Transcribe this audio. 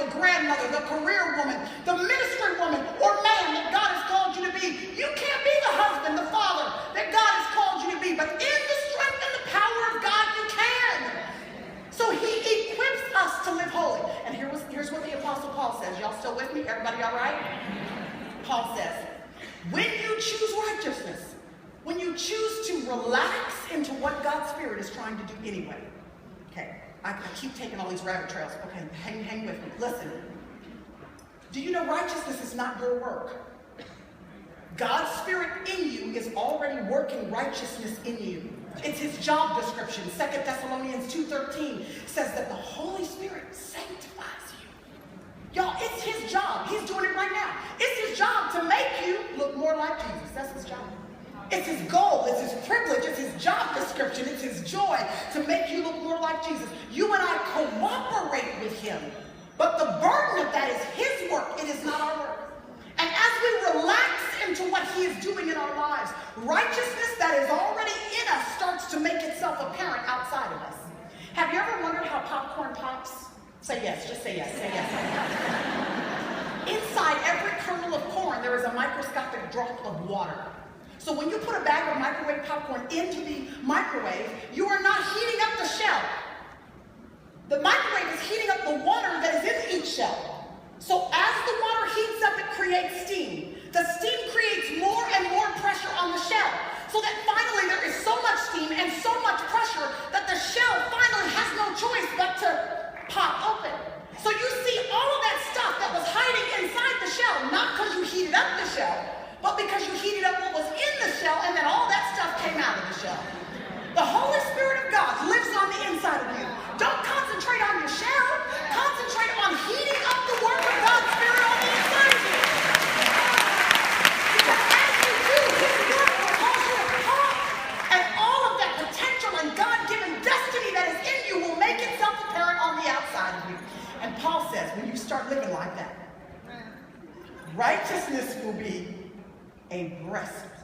the grandmother, the career woman, the ministry woman or man that God has called you to be. You can't be the husband, the father that God has called you to be, but in the strength and the power of God, you can. So he equips us to live holy. And here's what the Apostle Paul says. Y'all still with me? Everybody all right? Paul says, when you choose righteousness, when you choose to relax into what God's Spirit is trying to do anyway. Okay, I keep taking all these rabbit trails. Okay, hang with me. Listen. Do you know righteousness is not your work? God's Spirit in you is already working righteousness in you. It's his job description. 2 Thessalonians 2:13 says that the Holy Spirit sanctifies you. Y'all, it's his job. He's doing it right now. It's his job to make you look more like Jesus. That's his job. It's his goal. It's his privilege. It's his job description. It's his joy to make you look more like Jesus. You and I cooperate with him. But the burden of that is his work. It is not our work. And as we relax into what he is doing in our lives, righteousness that is already in us starts to make itself apparent outside of us. Have you ever wondered how popcorn pops? Say yes. Just say yes. Say yes. Inside every kernel of corn, there is a microscopic drop of water. So when you put a bag of microwave popcorn into the microwave, you are not heating up the shell. The microwave is heating up the water that is in each shell. So as the water heats up, it creates steam. The steam creates more and more pressure on the shell. So that finally there is so much steam and so much pressure that the shell finally has no choice but to pop open. So you see all of that stuff that was hiding inside the shell, not because you heated up the shell, but because you heated up what was in the shell, and then all that stuff came out of the shell. The Holy Spirit of God lives on the inside of you. Don't concentrate on your shell. Concentrate on heating up the work of God's Spirit on the inside of you. Because as you do, his work will cause you to pop, and all of that potential and God-given destiny that is in you will make itself apparent on the outside of you. And Paul says, when you start living like that, righteousness will be a breastplate.